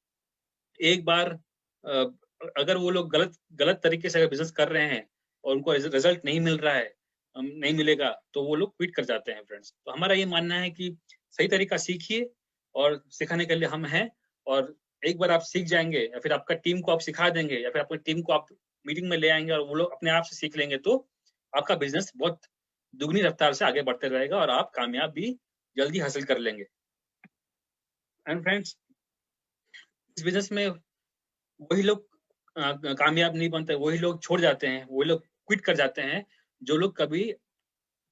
S1: एक बार अगर वो लोग गलत गलत तरीके से बिजनेस कर रहे हैं और उनको रिजल्ट नहीं मिल रहा है, नहीं मिलेगा, तो वो लोग क्विट कर जाते हैं फ्रेंड्स। तो हमारा ये मानना है कि सही तरीका सीखिए, और सिखाने के लिए हम हैं। और एक बार आप सीख जाएंगे, या फिर आपका टीम को आप सिखा देंगे, या फिर अपनी टीम को आप मीटिंग में ले आएंगे और वो लोग अपने आप से सीख लेंगे, तो आपका बिजनेस बहुत दुगनी रफ्तार से आगे बढ़ते रहेगा, और आप कामयाब भी जल्दी हासिल कर लेंगे। एंड फ्रेंड्स, इस बिजनेस में वही लोग कामयाब नहीं बनते, वही लोग छोड़ जाते हैं, वही लोग क्विट कर जाते हैं, जो लोग कभी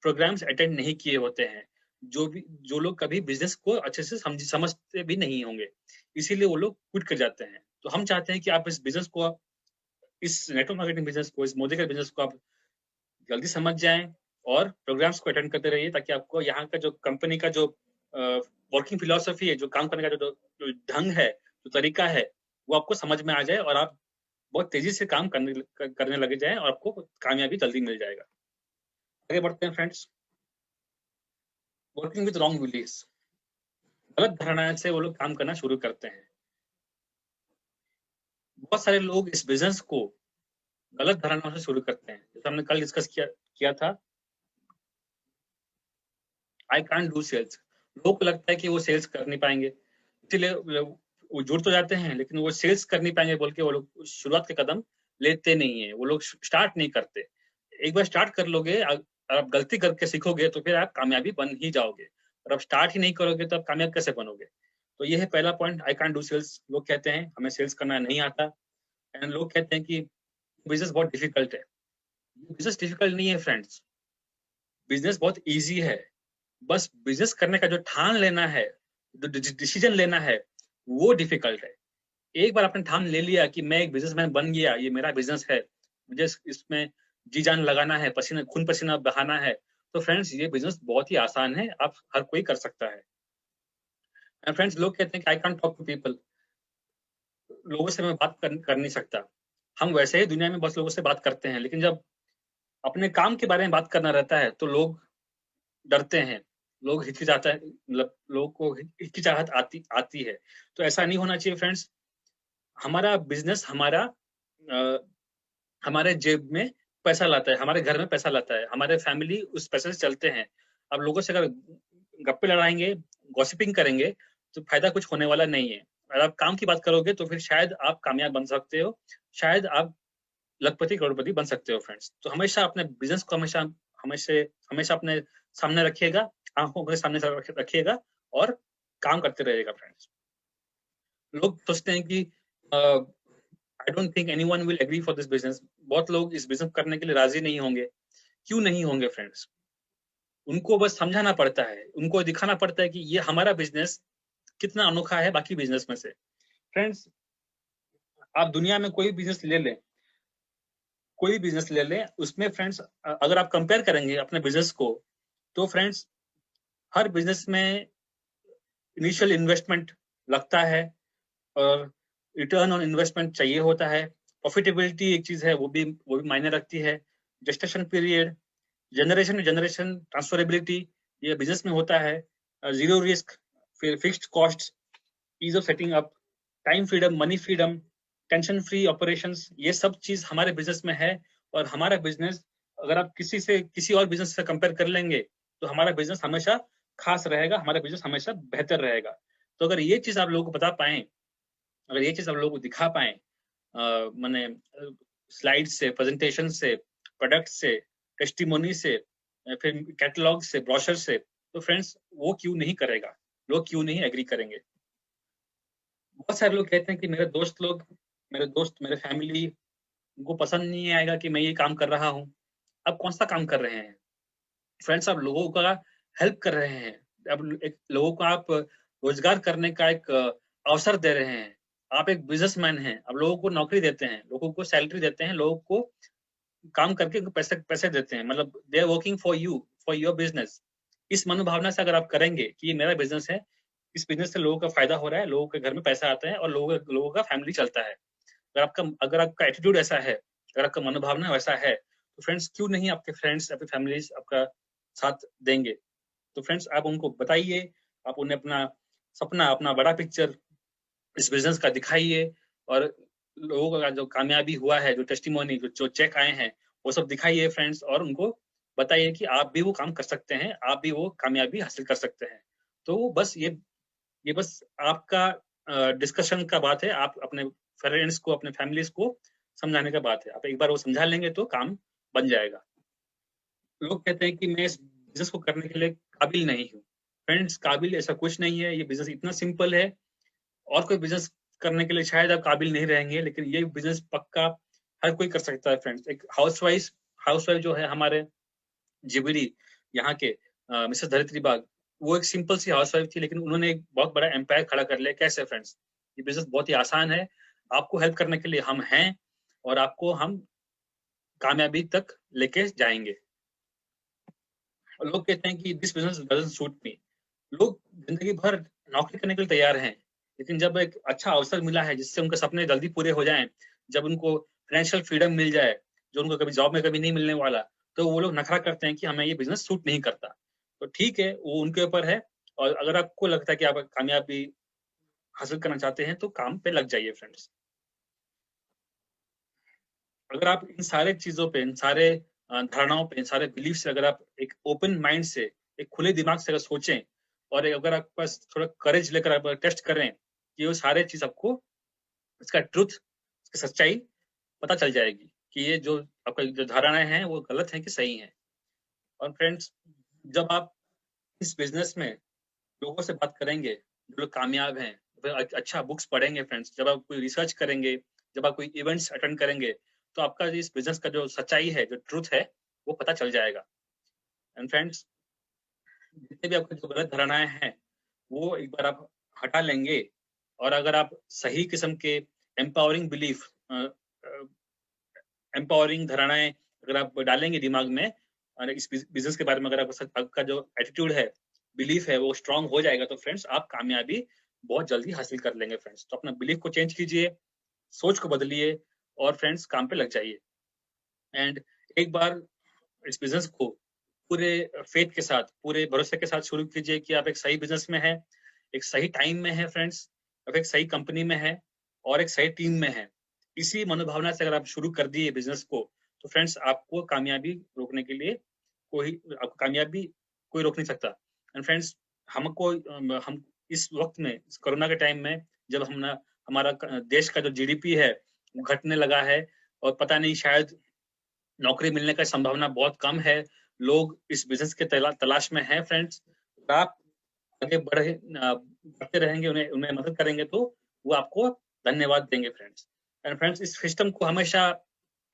S1: प्रोग्राम्स अटेंड नहीं किए होते हैं, जो लोग कभी बिजनेस को अच्छे से समझते भी नहीं होंगे, इसीलिए वो लोग क्विट कर जाते हैं। तो हम चाहते हैं कि आप इस बिजनेस को, इस नेटवर्क मार्केटिंग बिजनेस को, इस मोदी का बिजनेस को आप जल्दी समझ जाएं, और प्रोग्राम्स को अटेंड करते रहिए, ताकि आपको यहाँ का जो कंपनी का जो वर्किंग फिलोसफी है, जो काम करने का जो ढंग है, जो तरीका है, वो आपको समझ में आ जाए और आप बहुत तेजी से काम करने लगे जाएं और आपको कामयाबी जल्दी मिल जाएगा। आगे बढ़ते हैं friends. Working with wrong beliefs, गलत धारणा से वो लोग काम करना शुरू करते हैं। बहुत सारे लोग इस बिजनेस को गलत धारणाओं से शुरू करते हैं, जैसे हमने कल डिस्कस किया था, आई कांट डू सेल्स। लोगों को लगता है कि वो सेल्स कर नहीं पाएंगे, इसलिए वो जुड़ तो जाते हैं लेकिन वो सेल्स कर नहीं पाएंगे बोल के वो लोग शुरुआत के कदम लेते नहीं है, वो लोग स्टार्ट नहीं करते। एक बार स्टार्ट कर लोगे, आप गलती करके सीखोगे तो फिर आप कामयाबी बन ही जाओगे, और आप स्टार्ट ही नहीं करोगे तो आप कामयाब कैसे बनोगे। तो ये है पहला point, I can't do sales. लोग कहते हैं हमें सेल्स करना नहीं आता, एंड लोग कहते हैं कि बिजनेस बहुत डिफिकल्ट है। बिजनेस डिफिकल्ट नहीं है फ्रेंड्स, बिजनेस बहुत ईजी है। बस बिजनेस करने का जो ठान लेना है, जो डिसीजन लेना है, वो डिफिकल्ट है। एक बार आपने ठान ले लिया कि मैं एक बिजनेसमैन बन गया, ये मेरा बिजनेस है, मुझे इसमें जी जान लगाना है, पसीना खून पसीना बहाना है, तो फ्रेंड्स ये बिजनेस बहुत ही आसान है, आप हर कोई कर सकता है। एंड फ्रेंड्स, लोग कहते हैं कि I can't talk to people, लोगों से मैं बात कर नहीं सकता। हम वैसे ही दुनिया में बस लोगों से बात करते हैं, लेकिन जब अपने काम के बारे में बात करना रहता है तो लोग डरते हैं, लोग हिचकिचाते हैं, मतलब लोगों को हिचकिचाहट आती आती है। तो ऐसा नहीं होना चाहिए फ्रेंड्स। हमारा बिजनेस अ, हमारे जेब में पैसा लाता है, हमारे घर में पैसा लाता है, हमारे फैमिली उस पैसे से चलते हैं। अब लोगों से अगर गप्पे लड़ाएंगे, गॉसिपिंग करेंगे, तो फायदा कुछ होने वाला नहीं है। अगर आप काम की बात करोगे तो फिर शायद आप कामयाब बन सकते हो, शायद आप लखपति करोड़पति बन सकते हो फ्रेंड्स। तो हमेशा अपने बिजनेस को हमेशा हमेशा हमेशा अपने सामने रखिएगा, आंखों के सामने रखिएगा और काम करते रहिएगा फ्रेंड्स। लोग सोचते हैं कि I don't think anyone will agree for this business. बहुत लोग इस बिजनेस करने के लिए राजी नहीं होंगे। क्यों नहीं होंगे फ्रेंड्स? उनको बस समझाना पड़ता है, उनको दिखाना पड़ता है कि ये हमारा बिजनेस कितना अनोखा है बाकी बिजनेस में से। फ्रेंड्स, आप दुनिया में कोई बिजनेस ले लें, कोई बिजनेस ले लें, उसमें फ्रेंड्स अगर आप कंपेयर करेंगे अपने बिजनेस को, तो फ्रेंड्स हर बिजनेस में इनिशियल इन्वेस्टमेंट लगता है और रिटर्न ऑन इन्वेस्टमेंट चाहिए होता है। प्रॉफिटेबिलिटी एक चीज है, वो भी मायने रखती है। Gestation period, generation to generation transferability, ये बिजनेस में होता है। जीरो रिस्क, फिर fixed cost, ease of setting up, time freedom, money freedom, tension free operations, ये सब चीज हमारे बिजनेस में है। और हमारा बिजनेस, अगर आप किसी और बिजनेस से कंपेयर कर लेंगे तो हमारा बिजनेस हमेशा खास रहेगा, हमारा बिजनेस हमेशा बेहतर रहेगा। तो अगर ये चीज आप लोगों को बता पाए, अगर ये चीज आप लोगों को दिखा पाए, मैंने स्लाइड से, प्रेजेंटेशन से, प्रोडक्ट से, टेस्टिमोनी से, फिर कैटलॉग से, ब्रोशर से, तो फ्रेंड्स वो क्यों नहीं करेगा, लोग क्यों नहीं एग्री करेंगे। बहुत सारे लोग कहते हैं कि मेरे दोस्त, मेरे फैमिली, उनको पसंद नहीं आएगा कि मैं ये काम कर रहा हूँ। अब कौन सा काम कर रहे हैं फ्रेंड्स? आप लोगों का हेल्प कर रहे हैं, अब एक लोगों को आप रोजगार करने का एक अवसर दे रहे हैं। आप एक बिजनेसमैन हैं, आप लोगों को नौकरी देते हैं, लोगों को सैलरी देते हैं, लोगों को काम करके उनको पैसे पैसे देते हैं, मतलब they are working for you, for your business. इस मनोभावना से अगर आप करेंगे कि ये मेरा बिजनेस है, इस बिजनेस से लोगों का फायदा हो रहा है, लोगों के घर में पैसा आता है और लोगों का फैमिली चलता है, अगर आपका एटीट्यूड ऐसा है, अगर आपका मनोभावना वैसा है, तो फ्रेंड्स क्यों नहीं आपके फ्रेंड्स, आपके फैमिलीज आपका साथ देंगे। तो फ्रेंड्स आप उनको बताइए, आप उन्हें अपना सपना, अपना बड़ा पिक्चर इस बिजनेस का दिखाइए, और लोगों का जो कामयाबी हुआ है, जो टेस्टिमोनी, जो चेक आए हैं, वो सब दिखाइए फ्रेंड्स, और उनको बताइए कि आप भी वो काम कर सकते हैं, आप भी वो कामयाबी हासिल कर सकते हैं। तो बस ये बस आपका डिस्कशन का बात है, आप अपने फ्रेंड्स को, अपने फैमिलीज को समझाने का बात है। आप एक बार वो समझा लेंगे तो काम बन जाएगा। लोग कहते हैं कि मैं इस बिजनेस को करने के लिए काबिल नहीं हूँ। फ्रेंड्स, काबिल ऐसा कुछ नहीं है, ये बिजनेस इतना सिंपल है। और कोई बिजनेस करने के लिए शायद आप काबिल नहीं रहेंगे, लेकिन ये बिजनेस पक्का हर कोई कर सकता है फ्रेंड्स। एक हाउसवाइफ जो है हमारे जिबड़ी यहाँ के, मिसेस धरित्री बाग, वो एक सिंपल सी हाउसवाइफ थी, लेकिन उन्होंने एक बहुत बड़ा एम्पायर खड़ा कर लिया। कैसे फ्रेंड्स? ये बिजनेस बहुत ही आसान है, आपको हेल्प करने के लिए हम हैं, और आपको हम कामयाबी तक लेके जाएंगे। लोग कहते हैं कि this business doesn't suit me. लोग जिंदगी भर नौकरी करने के लिए तैयार हैं, लेकिन जब एक अच्छा अवसर मिला है जिससे उनके सपने जल्दी पूरे हो जाएं, जब उनको फाइनेंशियल फ्रीडम मिल जाए जो उनको कभी जॉब में कभी नहीं मिलने वाला, तो वो लोग नखरा करते हैं कि हमें ये बिजनेस सूट नहीं करता। तो ठीक है, वो उनके ऊपर है। और अगर आपको लगता है कि आप कामयाबी हासिल करना चाहते हैं तो काम पे लग जाइए फ्रेंड्स। अगर आप इन सारे चीजों पे, इन सारे धारणाओं पे, इन सारे बिलीफ से अगर आप एक ओपन माइंड से, एक खुले दिमाग से अगर सोचें, और अगर आपके पास थोड़ा करेज लेकर आप टेस्ट करें कि वो सारे चीज आपको इसका ट्रुथ, इसकी सच्चाई पता चल जाएगी कि ये जो आपका जो धारणाएं हैं वो गलत है कि सही है। और फ्रेंड्स, जब आप इस बिजनेस में लोगों से बात करेंगे जो लोग कामयाब हैं, फिर अच्छा बुक्स पढ़ेंगे फ्रेंड्स, जब आप कोई रिसर्च करेंगे, जब आप कोई इवेंट्स अटेंड करेंगे, तो आपका इस बिजनेस का जो सच्चाई है, जो ट्रुथ है, वो पता चल जाएगा। एंड फ्रेंड्स, जितने भी आपके जो गलत धारणाएं हैं वो एक बार आप हटा लेंगे, और अगर आप सही किस्म के एम्पावरिंग बिलीफ, एम्पावरिंग धारणाएं अगर आप डालेंगे दिमाग में, और इस बिजनेस के बारे में अगर आपका जो एटीट्यूड है, बिलीफ है, वो स्ट्रांग हो जाएगा, तो फ्रेंड्स आप कामयाबी बहुत जल्दी हासिल कर लेंगे फ्रेंड्स। तो अपना बिलीफ को चेंज कीजिए, सोच को बदलिए, और फ्रेंड्स काम पे लग जाइए। एंड एक बार इस बिजनेस को पूरे फेथ के साथ, पूरे भरोसे के साथ शुरू कीजिए कि आप एक सही बिजनेस में है, एक सही टाइम में है फ्रेंड्स, आप एक सही कंपनी में है, और एक सही टीम में है। इसी मनोभावना से अगर आप शुरू कर दिए बिजनेस को, तो फ्रेंड्स आपको कामयाबी रोकने के लिए आपको कामयाबी कोई रोक नहीं सकता। एंड फ्रेंड्स, हम इस वक्त में, इस कोरोना के टाइम में, जब हमारा देश का जो जीडीपी है वो घटने लगा है, और पता नहीं शायद नौकरी मिलने का संभावना बहुत कम है, लोग इस बिजनेस के तलाश में हैं फ्रेंड्स। आप आगे बढ़ते रहेंगे, उन्हें उन्हें मदद करेंगे, तो वो आपको धन्यवाद देंगे फ्रेंड्स। एंड फ्रेंड्स, इस सिस्टम को हमेशा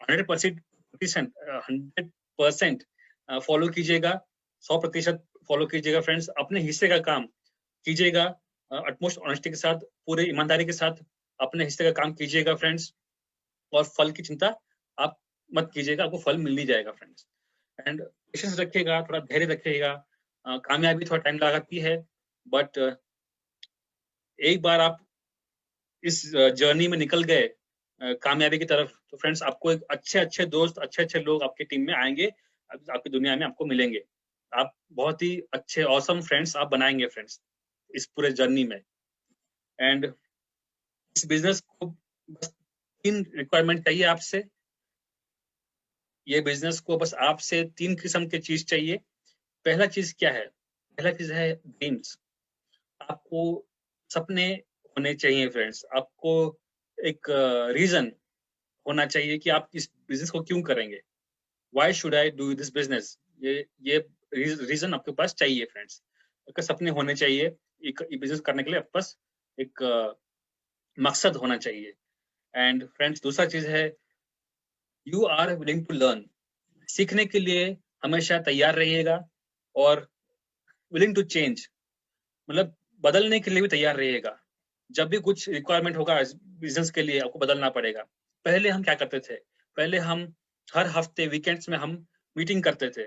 S1: 100% फॉलो कीजिएगा, 100% फॉलो कीजिएगा फ्रेंड्स। अपने हिस्से का काम कीजिएगा, अटमोस्ट ऑनेस्टी के साथ, पूरे ईमानदारी के साथ अपने हिस्से का काम कीजिएगा फ्रेंड्स, और फल की चिंता आप मत कीजिएगा, आपको फल मिल ही जाएगा फ्रेंड्स। एंड पेशेंस रखिएगा, थोड़ा धैर्य रखिएगा। कामयाबी थोड़ा टाइम लगाती है, बट एक बार आप इस जर्नी में निकल गए कामयाबी की तरफ, तो फ्रेंड्स आपको एक अच्छे अच्छे दोस्त, अच्छे अच्छे लोग आपकी टीम में आएंगे, आपकी दुनिया में आपको मिलेंगे। आप बहुत ही अच्छे ऑसम फ्रेंड्स आप बनाएंगे फ्रेंड्स इस पूरे जर्नी में। एंड इस बिजनेस को बस 3 रिक्वायरमेंट चाहिए आपसे। ये बिजनेस को बस आपसे 3 किस्म की चीज चाहिए। पहला चीज क्या है? पहला चीज है ड्रीम्स। आपको सपने होने चाहिए फ्रेंड्स। आपको एक रीजन होना चाहिए कि आप इस बिजनेस को क्यों करेंगे। Why should I do this business? ये रीजन आपके पास चाहिए फ्रेंड्स। आपके सपने होने चाहिए, एक बिजनेस करने के लिए आपके पास एक मकसद होना चाहिए। एंड फ्रेंड्स, दूसरा चीज है you are willing to learn. सीखने के लिए हमेशा तैयार रहिएगा, और विलिंग टू चेंज, मतलब बदलने के लिए भी तैयार रहिएगा। जब भी कुछ रिक्वायरमेंट होगा बिजनेस के लिए, आपको बदलना पड़ेगा। पहले हम क्या करते थे? पहले हम हर हफ्ते वीकेंड्स में हम मीटिंग करते थे,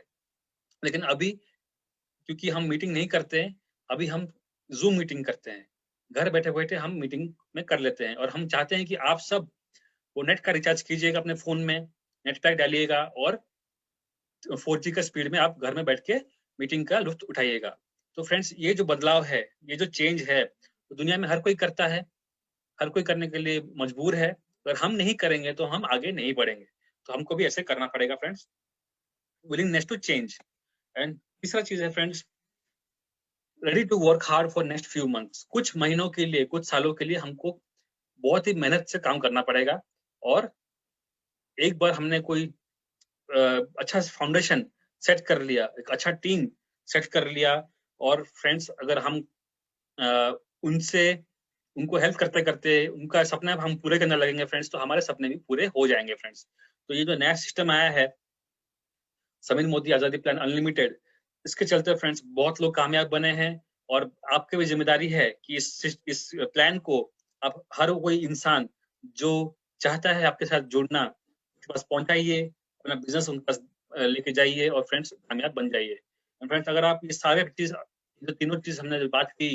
S1: लेकिन अभी क्योंकि हम मीटिंग नहीं करते हैं, अभी हम जूम मीटिंग करते हैं। घर बैठे बैठे हम मीटिंग में कर लेते हैं, और हम चाहते हैं कि आप सब वो नेट का रिचार्ज कीजिएगा अपने फोन में, नेट पैक डालिएगा, और 4G का स्पीड में आप घर में बैठ के मीटिंग का लुत्फ उठाइएगा। तो फ्रेंड्स, ये जो बदलाव है, ये जो चेंज है, तो दुनिया में हर कोई करता है, हर कोई करने के लिए मजबूर है। अगर हम नहीं करेंगे तो हम आगे नहीं बढ़ेंगे, तो हमको भी ऐसे करना पड़ेगा friends. Willingness to change. And तीसरा चीज है friends, ready to work hard for next few months. कुछ महीनों के लिए, कुछ सालों के लिए हमको बहुत ही मेहनत से काम करना पड़ेगा। और एक बार हमने कोई अच्छा फाउंडेशन सेट कर लिया, एक अच्छा टीम सेट कर लिया, और फ्रेंड्स अगर हम अ, उनसे उनको हेल्प करते करते उनका सपना हम पूरे करने लगेंगे फ्रेंड्स, तो हमारे सपने भी पूरे हो जाएंगे फ्रेंड्स। तो ये जो नया सिस्टम आया है, समीर मोदी आजादी प्लान अनलिमिटेड, इसके चलते फ्रेंड्स बहुत लोग कामयाब बने हैं। और आपकी भी जिम्मेदारी है कि इस प्लान को आप हर कोई इंसान जो चाहता है आपके साथ जुड़ना, उसके पास पहुंचाइए, अपना बिजनेस उनके पास लेके जाइए, और फ्रेंड्स कामयाब बन जाइए। फ्रेंड्स, अगर आप ये सारे चीज जो तीनों चीज हमने जो बात की,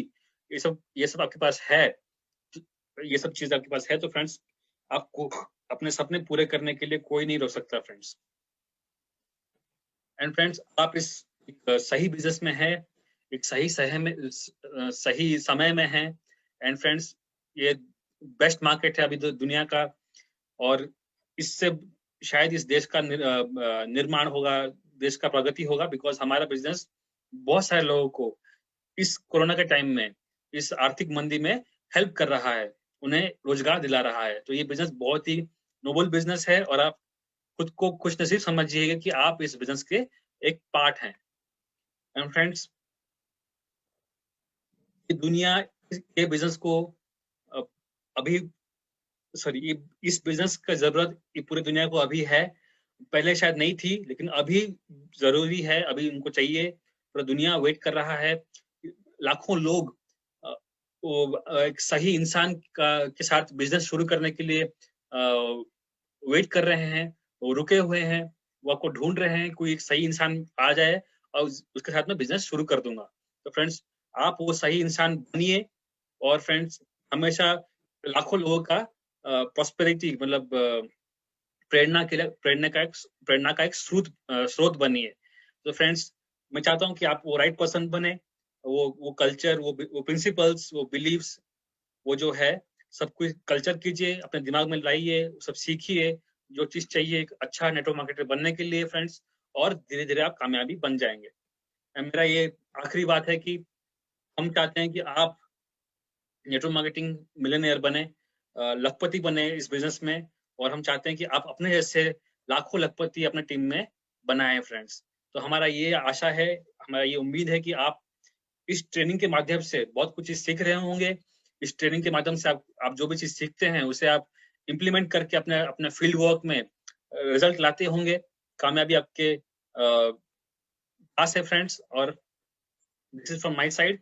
S1: ये सब आपके पास है, ये सब चीज आपके पास है, तो फ्रेंड्स आपको अपने सपने पूरे करने के लिए कोई नहीं रोक सकता फ्रेंड्स। एंड फ्रेंड्स आप इस एक सही बिजनेस में है, एक सही समय में है। एंड फ्रेंड्स ये बेस्ट मार्केट है अभी दुनिया का, और इससे शायद इस देश का निर्माण होगा, देश का प्रगति होगा, बिकॉज हमारा बिजनेस बहुत सारे लोगों को इस कोरोना के टाइम में, इस आर्थिक मंदी में हेल्प कर रहा है, उन्हें रोजगार दिला रहा है। तो ये बिजनेस बहुत ही नोबल बिजनेस है, और आप खुद को खुश नसीब समझिएगा कि आप इस बिजनेस के एक पार्ट हैं। एंड फ्रेंड्स ये दुनिया के बिजनेस को अभी सॉरी इस बिजनेस का जरूरत ये पूरी दुनिया को अभी है, पहले शायद नहीं थी, लेकिन अभी जरूरी है, अभी उनको चाहिए। पूरा दुनिया वेट कर रहा है, लाखों लोग एक सही इंसान के साथ बिजनेस शुरू करने के लिए वेट कर रहे हैं, वो रुके हुए हैं, वो आपको ढूंढ रहे हैं, कोई एक सही इंसान आ जाए और उसके साथ में बिजनेस शुरू कर दूंगा। तो फ्रेंड्स आप वो सही इंसान बनिए, और फ्रेंड्स हमेशा लाखों लोगों का प्रॉस्पेरिटी मतलब प्रेरणा का एक स्रोत बनिए। तो फ्रेंड्स मैं चाहता हूँ कि आप वो राइट पर्सन बने, वो कल्चर, वो प्रिंसिपल्स, वो बिलीव्स, वो जो है सब कुछ कल्चर कीजिए, अपने दिमाग में लाइए, सब सीखिए, जो चीज चाहिए एक अच्छा नेटवर्क मार्केटर बनने के लिए फ्रेंड्स, और धीरे धीरे आप कामयाबी बन जाएंगे। मेरा ये आखिरी बात है कि हम चाहते हैं कि आप नेटवर्क मार्केटिंग मिलियनेयर बने, लखपति बने इस बिजनेस में, और हम चाहते हैं कि आप अपने जैसे लाखों लखपति अपने टीम में बनाएं फ्रेंड्स। तो हमारा ये आशा है, हमारा ये उम्मीद है कि आप इस ट्रेनिंग के माध्यम से बहुत कुछ चीज सीख रहे होंगे। इस ट्रेनिंग के माध्यम से आप जो भी चीज सीखते हैं उसे आप इम्प्लीमेंट करके अपने अपने फील्ड वर्क में रिजल्ट लाते होंगे, कामयाबी आपके पास है फ्रेंड्स। और this is from my side.